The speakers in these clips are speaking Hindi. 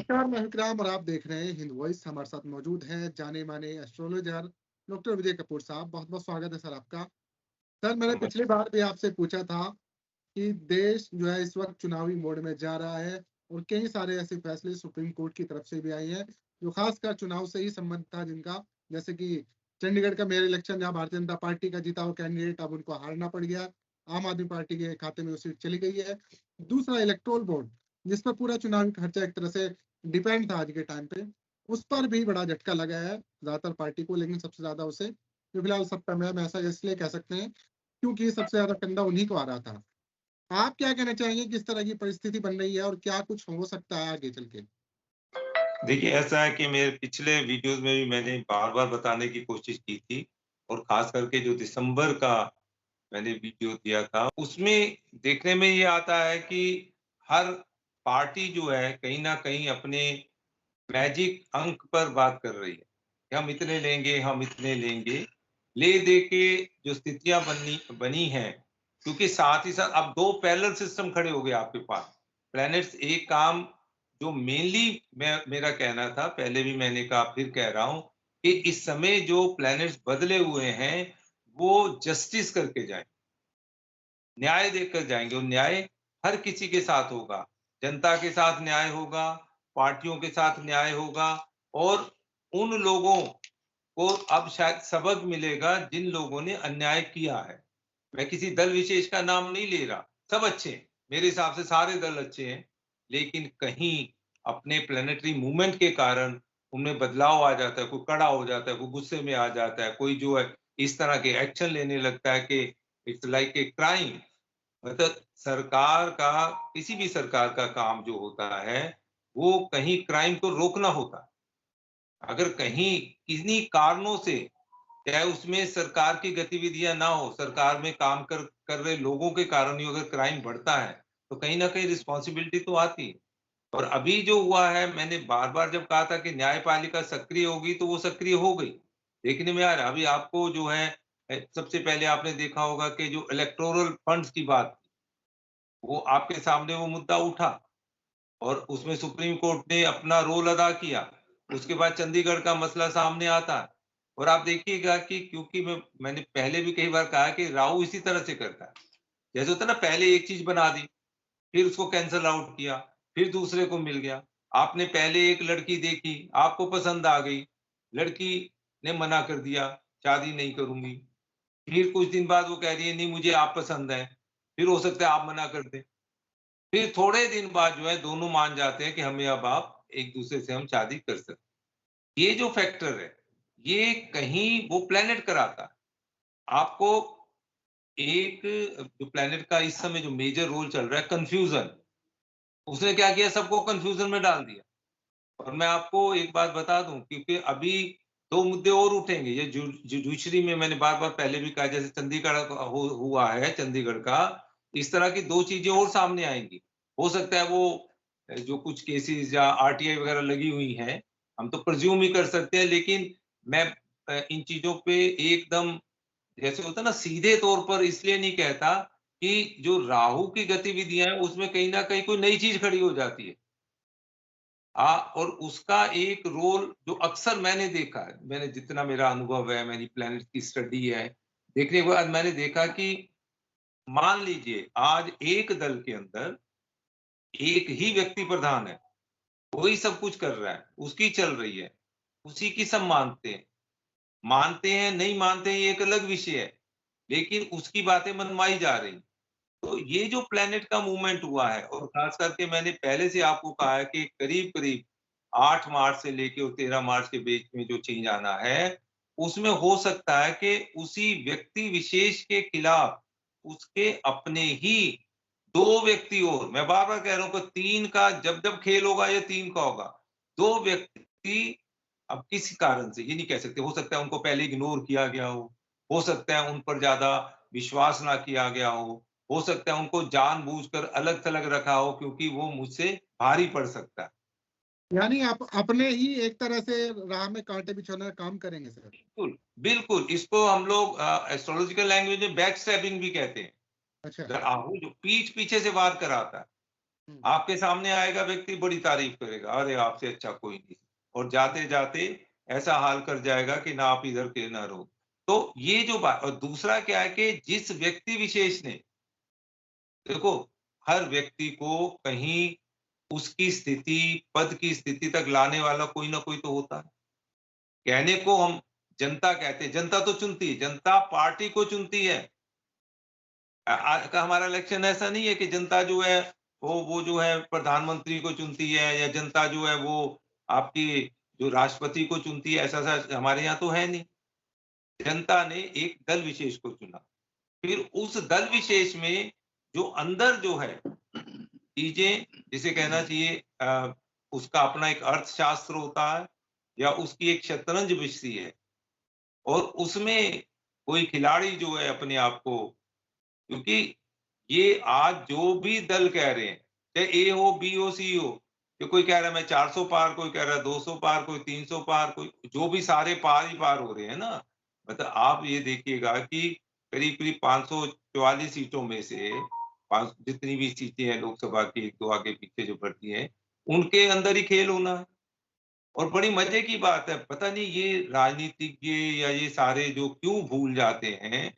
नमस्कार, मैं विक्राम और आप देख रहे हैं हिंद वॉइस। हमारे साथ मौजूद हैं जाने माने एस्ट्रोलॉजर डॉक्टर विजय कपूर साहब। बहुत बहुत स्वागत है सर आपका। सर, मैंने पिछली नमस्कार। बार भी आपसे पूछा था कि देश जो है इस वक्त चुनावी मोड में जा रहा है और कई सारे ऐसे फैसले सुप्रीम कोर्ट की तरफ से भी आए हैं जो खासकर चुनाव से ही संबंध था जिनका, जैसे कि चंडीगढ़ का मेयर इलेक्शन जहां भारतीय जनता पार्टी का जीता हुआ कैंडिडेट अब उनको हारना पड़ गया, आम आदमी पार्टी के खाते में वो सीट चली गई है। दूसरा इलेक्टोरल बोर्ड, जिस पर पूरा चुनावी खर्चा एक तरह से डिपेंड था आज के टाइम पे, उस पर भी बड़ा झटका लगा है ज्यादातर पार्टी को, लेकिन सबसे ज्यादा उसे जो फिलहाल सत्ता में है, हम ऐसा इसलिए कह सकते हैं क्योंकि सबसे ज्यादा कंधा उन्हीं को आ रहा था। आप क्या कहना चाहेंगे, किस तरह की परिस्थिति बन रही है और क्या कुछ हो सकता है आगे चल के? देखिए, ऐसा है कि मेरे पिछले वीडियोज़ में भी मैंने बार-बार बताने की कोशिश की थी और ख़ास करके जो दिसंबर का मैंने वीडियो दिया था, उसमें देखने में ये आता है कि हर पार्टी जो है, कहीं न कहीं अपने मैजिक अंक पर बात कर रही है कि हम इतने लेंगे, हम इतने लेंगे। ले-दे के जो स्थितियाँ बनी हैं, क्योंकि साथ ही साथ अब 2 पैरेलल सिस्टम खड़े हो गए आपके पास। प्लैनेट्स एक काम जो मेनली मेरा कहना था, पहले भी मैंने कहा, फिर कह रहा हूँ कि इस समय जो प्लैनेट्स बदले हुए हैं, वो जस्टिस करके जाएँ। न्याय देकर जाएँगे और न्याय हर किसी के साथ होगा। जनता के साथ न्याय होगा, पार्टियों के साथ न्याय होगा और उन लोगों को अब शायद सबक मिलेगा जिन लोगों ने अन्याय किया है। मैं किसी दल विशेष का नाम नहीं ले रहा, सब अच्छे हैं। मेरे हिसाब से सारे दल अच्छे हैं, लेकिन कहीं अपने प्लैनेटरी मूवमेंट के कारण उनमें बदलाव आ जाता है, कोई कड़ा हो जाता है, कोई गुस्से में आ जाता है, कोई जो है इस तरह के एक्शन लेने लगता है कि इट्स लाइक ए क्राइम। मतलब सरकार का किसी भी सरकार का काम जो होता है, वो कहीं क्राइम को रोकना होता है। अगर कहीं किन्हीं कारणों से, चाहे उसमें सरकार की गतिविधियाँ ना हो, सरकार में काम कर रहे लोगों के कारण ही अगर क्राइम बढ़ता है, तो कहीं न कहीं रिस्पॉन्सिबिलिटी तो आती है। और अभी जो हुआ है, मैंने बार-बार जब कहा था कि न्यायपालिका सक्रिय होगी, तो वो सक्रिय हो गई। देखने में आ रहा है, अभी आपको जो है सबसे पहले आपने देखा होगा कि जो इलेक्टोरल फंड्स की बात, वो आपके सामने वो मुद्दा उठा और उसमें सुप्रीम कोर्ट ने अपना रोल अदा किया। उसके बाद चंडीगढ़ का मसला सामने आता है और आप देखिएगा कि क्योंकि मैंने पहले भी कई बार कहा है कि राहु इसी तरह से करता है। जैसे होता है ना, पहले एक चीज़ बना दी, फिर उसको कैंसल आउट किया, फिर दूसरे को मिल गया। आपने पहले एक लड़की देखी, आपको पसंद आ गई, लड़की ने मना कर दिया, शादी नहीं करूँगी। फिर कुछ दिन बाद वो कह रही है नहीं मुझे आप पसंद हैं, फिर हो सकता है आप मना कर दें। फिर थोड़े दिन बाद जो है दोनों मान जाते हैं कि हमें अब आप एक-दूसरे से हम शादी कर सकते हैं। ये जो फैक्टर है, ये कहीं वो प्लैनेट कराता है। आपको एक जो प्लैनेट का इस समय जो मेजर रोल चल रहा है कन्फ्यूज़न, उसने क्या किया, सबको कन्फ्यूज़न में डाल दिया। और मैं आपको एक बात बता दूँ, क्योंकि अभी 2 मुद्दे और उठेंगे। ये जुडिशरी में मैंने बार-बार पहले भी कहा, जैसे चंडीगढ़ का हुआ है चंडीगढ़ का, इस तरह की 2 चीज़ें और सामने आएँगी। हो सकता है वो जो कुछ केसेज़ या आरटीआई वगैरह लगी हुई हैं, हम तो प्रिज़्यूम ही कर सकते हैं, लेकिन मैं इन चीज़ों पे एकदम, जैसे होता है ना, सीधे तौर पर इसलिए नहीं कहता कि जो राहु की गतिविधियाँ हैं उसमें कहीं न कहीं कोई नई चीज़ खड़ी हो जाती है। और उसका एक रोल जो अक्सर मैंने देखा है, मैंने जितना मेरा अनुभव है, मेरी प्लैनेट की स्टडी है, देखने के बाद मैंने देखा कि मान लीजिए आज एक दल के अंदर एक ही व्यक्ति प्रधान है, वही सब कुछ कर रहा है, उसकी चल रही है, उसी की सब मानते हैं, नहीं मानते हैं ये एक अलग विषय है, लेकिन उसकी बातें मनवाई जा रही। तो ये जो प्लैनेट का मूवमेंट हुआ है, और खास करके मैंने पहले से आपको कहा है कि करीब-करीब 8 मार्च से लेके और 13 मार्च के बीच में जो चेंज आना है, उसमें हो सकता है कि उसी व्यक्ति विशेष के खिलाफ उसके अपने ही 2 व्यक्ति, और मैं बार-बार कह रहा हूँ कि 3 का जब-जब खेल होगा ये 3 का होगा। 2 व्यक्ति अब किसी कारण से ये नहीं कह सकते, हो सकता है उनको पहले इग्नोर किया गया हो सकता है उन पर ज़्यादा विश्वास ना किया गया हो सकता है उनको जानबूझकर अलग-थलग रखा हो क्योंकि वो मुझसे भारी पड़ सकता है। यानी आप अपने ही एक तरह से राह में कांटे बिछाने का काम करेंगे सर? बिल्कुल, बिल्कुल, इसको हम लोग एस्ट्रोलॉजिकल लैंग्वेज में बैक स्टैबिंग भी कहते हैं। अच्छा। राहु जो पीठ पीछे से वार कराता है, हुँ। आपके सामने आएगा व्यक्ति, बड़ी तारीफ करेगा, अरे आपसे अच्छा कोई नहीं, और जाते-जाते ऐसा हाल कर जाएगा कि ना आप इधर के ना रहो। तो ये जो बात, और दूसरा क्या है कि जिस व्यक्ति विशेष ने, देखो, हर व्यक्ति को कहीं उसकी स्थिति, पद की स्थिति तक लाने वाला कोई ना कोई तो होता है। कहने को हम जनता कहते हैं, जनता तो चुनती है, जनता पार्टी को चुनती है। आज का हमारा इलेक्शन ऐसा नहीं है कि जनता जो है वो जो है प्रधानमंत्री को चुनती है, या जनता जो है वो आपकी जो राष्ट्रपति को चुनती है, ऐसा हमारे यहाँ तो है नहीं। जनता ने एक दल विशेष को चुना। फिर उस दल विशेष में जो अंदर जो है चीजें, जिसे कहना चाहिए उसका अपना एक अर्थशास्त्र होता है, या उसकी एक शतरंज बिछती है, और उसमें कोई खिलाड़ी जो है अपने आप को, क्योंकि ये आज जो भी दल कह रहे हैं, चाहे ए हो, बी हो, सी हो, कि कोई कह रहा है मैं 400 पार, कोई कह रहा है 200 पार, कोई 300 पार, कोई जो भी, सारे पार ही पार हो रहे हैं ना। मतलब आप ये देखिएगा कि करीब-करीब 544 सीटों में से 5 जितनी भी सीटें हैं लोकसभा की, 1-2 आगे-पीछे जो बढ़ती हैं, उनके अंदर ही खेल होना है। और बड़ी मजे की बात है, पता नहीं ये राजनीतिज्ञ या ये सारे जो क्यों भूल जाते हैं,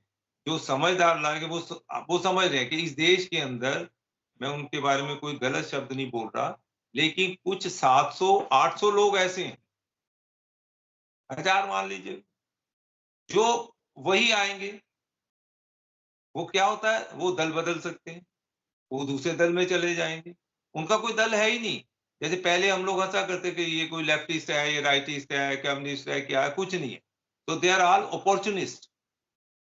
जो समझदार लागे वो समझ रहे हैं कि इस देश के अंदर, मैं उनके बारे में कोई गलत शब्द नहीं बोल रहा, लेकिन कुछ 700-800 लोग ऐसे हैं, 1000 मान लीजिए, जो वही आएँगे। वो क्या होता है, वो दल बदल सकते हैं, वो दूसरे दल में चले जाएँगे। उनका कोई दल है ही नहीं। जैसे पहले हम लोग हँसा करते कि ये कोई लेफ्टिस्ट है, ये राइटिस्ट है, कम्युनिस्ट है, क्या है, कुछ नहीं है। तो दे आर ऑल अपॉर्च्युनिस्ट।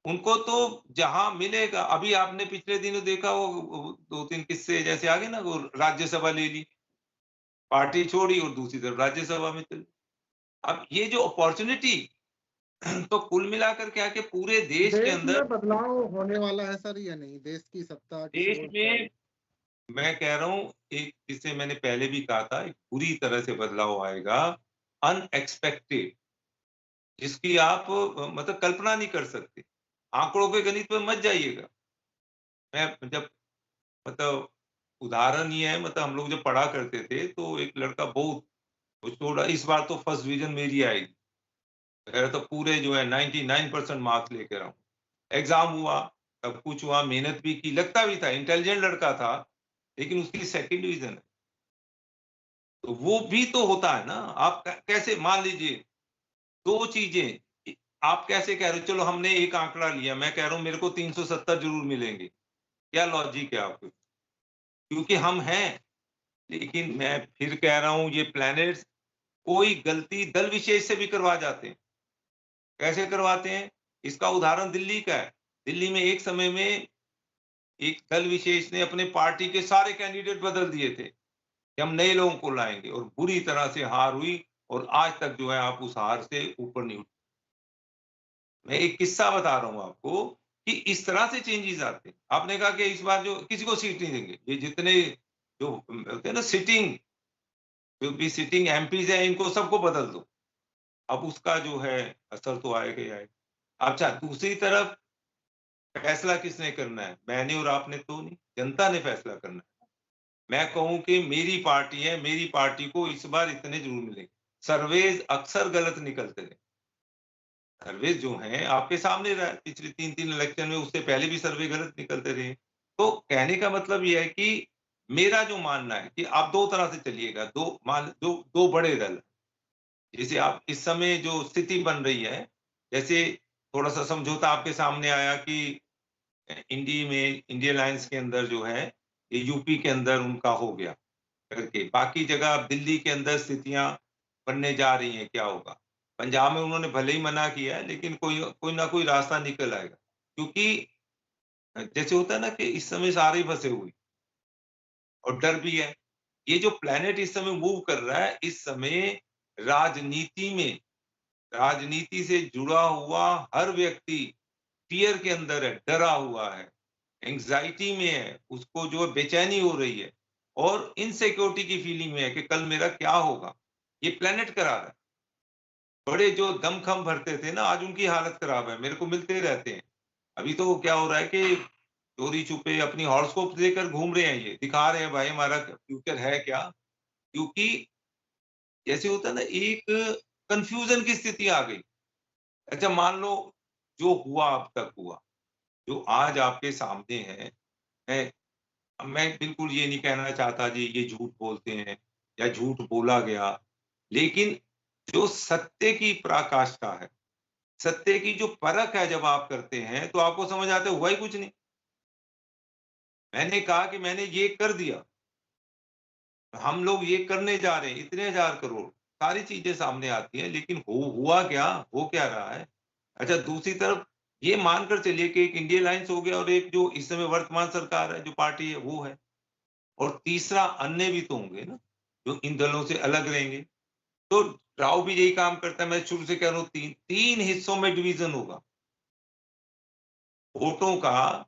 उनको तो जहाँ मिलेगा, अभी आपने पिछले दिनों देखा वो 2-3 किस्से जैसे आ गए ना, वो राज्यसभा ले ली, पार्टी छोड़ी और दूसरी तरफ राज्यसभा में चले। अब ये जो अपॉर्च्युनिटी तो कुल मिलाकर क्या है कि पूरे देश के देश अंदर, में बदलाव होने वाला है सर या नहीं? देश की सत्ता किसी देश और की में, आएगी? मैं कह रहा हूँ, एक जिसे मैंने पहले भी कहा था, एक पूरी तरह से बदलाव आएगा, अनएक्सपेक्टेड, जिसकी आप मतलब कल्पना नहीं कर सकते। आंकड़ों के गणित में मत जाइएगा। मैं जब, मतलब उदाहरण ये है, मतलब हम लोग जब पढ़ा करते थे तो एक लड़का बहुत, वो थोड़ा, इस बार तो फर्स्ट डिवीजन मेरी आएगी, कह रहा था पूरे जो है 99% मार्क्स लेकर आऊँ। एग्ज़ाम हुआ, सब कुछ हुआ, मेहनत भी की, लगता भी था इंटेलिजेंट लड़का था, लेकिन उसकी सेकंड डिवीजन है। तो वो भी तो होता है ना, आप कैसे मान लीजिए 2 चीज़ें, आप कैसे कह रहे हो, चलो हमने एक आंकड़ा लिया, मैं कह रहा हूँ मेरे को 370 ज़रूर मिलेंगे। क्या लॉजिक है आपकी? क्योंकि हम हैं, लेकिन मैं फिर कह रहा हूँ, ये प्लैनेट्स कोई गलती दल विशेष से भी करवा जाते हैं। कैसे करवाते हैं? इसका उदाहरण दिल्ली का है। दिल्ली में एक समय में एक दल विशेष ने अपने पार्टी के सारे कैंडिडेट बदल दिए थे, कि हम नए लोगों को लाएँगे, और बुरी तरह से हार हुई, और आज तक जो है आप उस हार से ऊपर नहीं उठे। मैं एक किस्सा बता रहा हूँ आपको कि इस तरह से चेंजेस आते हैं। आपने कहा कि इस बार जो किसी को सीट नहीं देंगे, ये जितने जो होते हैं ना सिटिंग, जो भी सिटिंग एमपीज़ हैं, इनको सबको बदल दो। अब उसका जो है असर तो आएगा ही आएगा। अच्छा, दूसरी तरफ फैसला किसने करना है? मैंने और आपने तो नहीं, जनता ने फैसला करना है। मैं कहूँ कि मेरी पार्टी है, मेरी पार्टी को इस बार इतने ज़रूर मिलेंगे। सर्वेज़ अक्सर गलत निकलते थे। सर्वे जो हैं आपके सामने रहा है, पिछले 3-3 इलेक्शन में, उससे पहले भी सर्वे गलत निकलते रहे। तो कहने का मतलब ये है कि मेरा जो मानना है कि आप 2 तरह से चलिएगा, 2 बड़े दल। जैसे आप इस समय जो स्थिति बन रही है, जैसे थोड़ा-सा समझौता आपके सामने आया कि इंडिया अलायंस के अंदर जो है, ये यूपी के अंदर उनका हो गया करके। बाकी जगह अब दिल्ली के अंदर स्थितियाँ बनने जा रही हैं, क्या होगा? पंजाब में उन्होंने भले ही मना किया है, लेकिन कोई कोई ना कोई रास्ता निकल आएगा। क्योंकि जैसे होता है ना कि इस समय सारे ही फँसे हुए हैं, और डर भी है। ये जो प्लैनेट इस समय मूव कर रहा है, इस समय राजनीति में, राजनीति से जुड़ा हुआ हर व्यक्ति फ़ियर के अंदर है, डरा हुआ है, एंग्ज़ायटी में है, उसको जो है बेचैनी हो रही है, और इनसिक्योरिटी की फीलिंग में है कि कल मेरा क्या होगा? ये प्लैनेट करा रहा है। बड़े जो दम-खम भरते थे ना, आज उनकी हालत खराब है, मेरे को मिलते रहते हैं। अभी तो क्या हो रहा है कि चोरी छुपे अपनी हॉरोस्कोप लेकर घूम रहे हैं, ये दिखा रहे हैं भाई हमारा फ्यूचर है क्या? क्योंकि जैसे होता है ना, एक कन्फ्यूजन की स्थिति आ गई। अच्छा मान लो जो हुआ अब तक हुआ, जो आज आपके सामने है, मैं मैं बिल्कुल ये नहीं कहना चाहता जी ये झूठ बोलते हैं या झूठ बोला गया, लेकिन जो सत्य की पराकाष्ठा है, सत्य की जो परख है जब आप करते हैं, तो आपको समझ आता है हुआ ही कुछ नहीं। मैंने कहा कि मैंने ये कर दिया, हम लोग ये करने जा रहे हैं, इतने हज़ार करोड़, सारी चीज़ें सामने आती हैं, लेकिन हुआ क्या? हो क्या रहा है? अच्छा दूसरी तरफ ये मानकर चलिए कि एक इंडिया अलायंस हो गया और एक जो इस समय वर्तमान सरकार है, जो पार्टी है, वो है। और तीसरा अन्य भी तो होंगे ना, जो इन दलों से अलग रहेंगे। तो राव भी यही काम करता है, मैं शुरू से कह रहा हूँ 3 हिस्सों में डिवीज़न होगा। वोटों का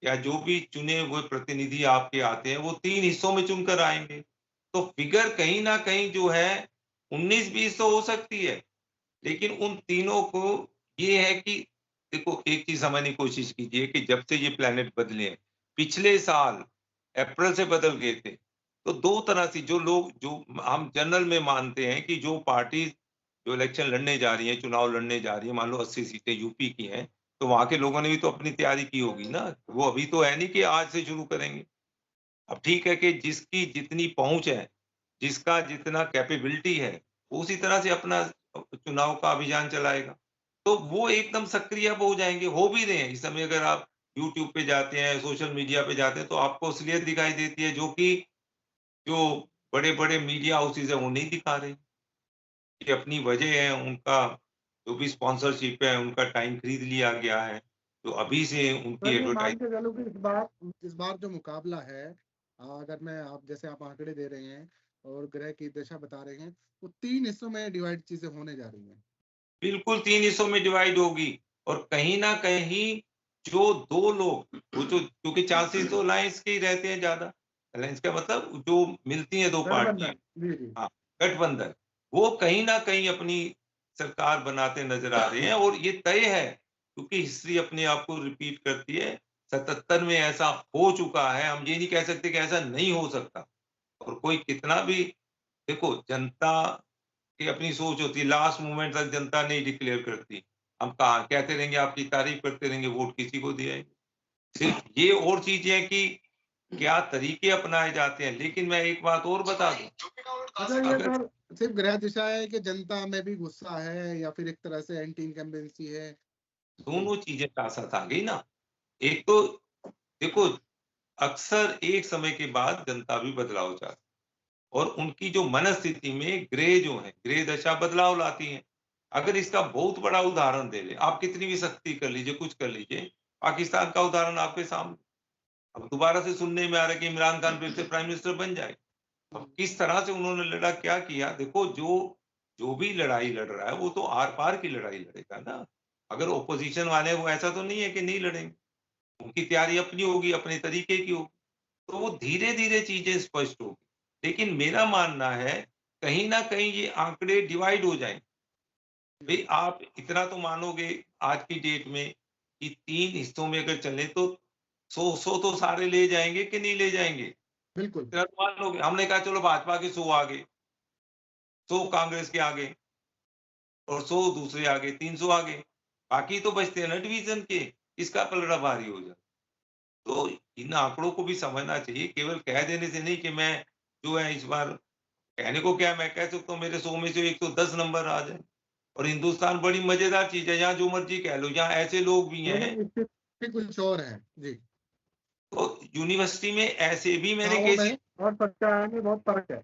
या जो भी चुने हुए प्रतिनिधि आपके आते हैं, वो 3 हिस्सों में चुनकर आएँगे। तो फिगर कहीं न कहीं जो है 19-20 तो हो सकती है, लेकिन उन तीनों को ये है कि देखो एक चीज़ समझने की कोशिश कीजिए कि जब से ये प्लैनेट बदले हैं, पिछले साल अप्रैल से बदल गए थे। तो 2 तरह से जो लोग जो हम जनरल में मानते हैं कि जो पार्टी जो इलेक्शन लड़ने जा रही है, चुनाव लड़ने जा रही है, मान लो 80 सीटें यूपी की हैं, तो वहाँ के लोगों ने भी तो अपनी तैयारी की होगी ना। वो अभी तो है नहीं कि आज से शुरू करेंगे। अब ठीक है कि जिसकी जितनी पहुँच है, जिसका जितना कैपेबिलिटी है, वो उसी तरह से अपना चुनाव का अभियान चलाएगा। तो वो एकदम सक्रिय अब हो जाएँगे, हो भी रहे हैं। इस समय अगर आप यूट्यूब पे जाते हैं, सोशल मीडिया पे जाते हैं, तो आपको असलियत दिखाई देती है, जो कि जो बड़े-बड़े मीडिया हाउसेज़ हैं, वो नहीं दिखा रहे। कि अपनी वजह है, उनका जो भी स्पॉन्सरशिप है, उनका टाइम खरीद लिया गया है। तो अभी से उनकी पर ये मान एडवर्टाइज़ के चलो कि इस बार जो मुकाबला है, अगर मैं आप जैसे आप आंकड़े दे रहे हैं और ग्रह की दशा बता रहे हैं, वो 3 हिस्सों में डिवाइड चीज़ें होने जा रही हैं। बिल्कुल 3 हिस्सों में डिवाइड होगी और कहीं न कहीं जो 2 लोग वो जो क्योंकि चांसेस तो अलायंस के ही रहते हैं ज़्यादा। अलायंस का मतलब जो मिलती हैं 2 पार्टियाँ। गठबंधन। जी, जी। हाँ, गठबंधन। वो कहीं न कहीं अपनी सरकार बनाते नज़र आ रहे हैं और ये तय है, क्योंकि हिस्ट्री अपने आप को रिपीट करती है। 77 में ऐसा हो चुका है, हम ये नहीं कह सकते कि ऐसा नहीं हो सकता। और कोई कितना भी देखो जनता की अपनी सोच होती है, लास्ट मोमेंट तक जनता नहीं डिक्लेयर करती। हम कहाँ कहते रहेंगे, आपकी तारीफ करते रहेंगे, वोट किसी को दिया है। सिर्फ ये और चीज़ है कि क्या तरीके अपनाए जाते हैं, लेकिन मैं एक बात और बता दूँ, अच्छा ये अगर सर सिर्फ गृह दिशा है कि जनता में भी गुस्सा है या फिर एक तरह से एंटी इनकम्बेंसी है? जी। दोनों चीज़ें साथ-साथ आ गई ना, एक तो देखो अक्सर एक समय के बाद जनता भी बदलाव चाहती है और उनकी जो मनस्थिति में ग्रे जो है, ग्रे दशा बदलाव लाती है। अगर इसका बहुत बड़ा उदाहरण दे लें, आप कितनी भी सख्ती कर लीजिए, कुछ कर लीजिए, पाकिस्तान का उदाहरण आपके सामने। अब दोबारा से सुनने में आ रहा है कि इमरान खान फिर से प्राइम मिनिस्टर बन जाए। अब किस तरह से उन्होंने लड़ा, क्या किया? देखो जो जो भी लड़ाई लड़ रहा है, वो तो आर-पार की लड़ाई लड़ेगा ना। अगर ऑपोज़िशन वाले हैं, वो ऐसा तो नहीं है कि नहीं लड़ेंगे। उनकी तैयारी अपनी होगी, अपने तरीके की होगी। तो वो धीरे-धीरे चीज़ें स्पष्ट होगी। लेकिन मेरा मानना है, कहीं न कहीं ये आंकड़े डिवाइड हो जाएँगे। भई आप इतना तो मानोगे आज की डेट में कि 3 हिस्सों में अगर चलें तो 100-100 तो सारे ले जाएँगे कि नहीं ले जाएँगे? बिल्कुल। इतना तो मान लोगे। हमने कहा चलो भाजपा के 100 आ गए, 100 कांग्रेस के आ गए और 100 दूसरे आ गए, 300 आ गए। बाकी तो बचते हैं ना डिवीज़न के, किसका पलड़ा भारी हो जाए। तो इन आंकड़ों को भी समझना चाहिए, केवल कह देने से नहीं कि मैं जो है इस बार कहने को क्या मैं कह सकता हूँ मेरे 100 में से 110 नंबर आ जाए। और हिंदुस्तान बड़ी मज़ेदार चीज़ है, यहाँ जो मर्ज़ी कह लो, यहाँ ऐसे लोग भी हैं, लेकिन स्थिति कुछ और है। जी। तो यूनिवर्सिटी में ऐसे भी मैंने चुनावों केसेस में और सच्चाई में बहुत फ़र्क है।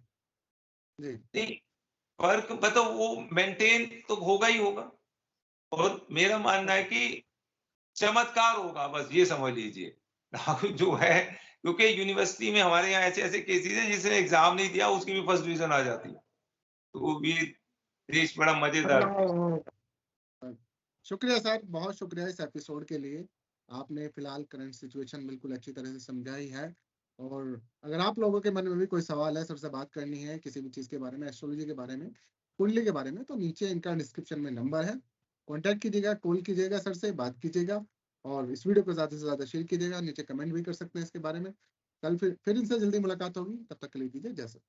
जी। नहीं, फ़र्क मतलब वो मेंटेन तो होगा ही होगा और मेरा मानना है कि चमत्कार होगा, बस ये समझ लीजिए। जो है क्योंकि यूनिवर्सिटी में हमारे यहाँ ऐसे-ऐसे केसेज़ हैं जिसने एग्ज़ाम नहीं दिया उसकी भी फर्स्ट डिवीज़न आ जाती है। तो ये देश बड़ा मज़ेदार बदलाव देश। शुक्रिया सर, बहुत शुक्रिया इस एपिसोड के लिए। आपने फिलहाल करंट सिचुएशन बिल्कुल अच्छी तरह से समझाई है और अगर आप लोगों के मन में भी कोई सवाल है, सर से बात करनी है किसी भी चीज़ के बारे में, एस्ट्रोलॉजी के बारे में, कुंडली के बारे में, तो नीचे इनका डिस्क्रिप्शन में नंबर है। कॉन्टैक्ट कीजिएगा, कॉल कीजिएगा सर से, बात कीजिएगा और इस वीडियो को ज़्यादा से ज़्यादा शेयर कीजिएगा, नीचे कमेंट भी कर सकते हैं इसके बारे में। कल फिर इनसे जल्दी मुलाकात होगी, तब तक के लिए दीजिए इजाज़त।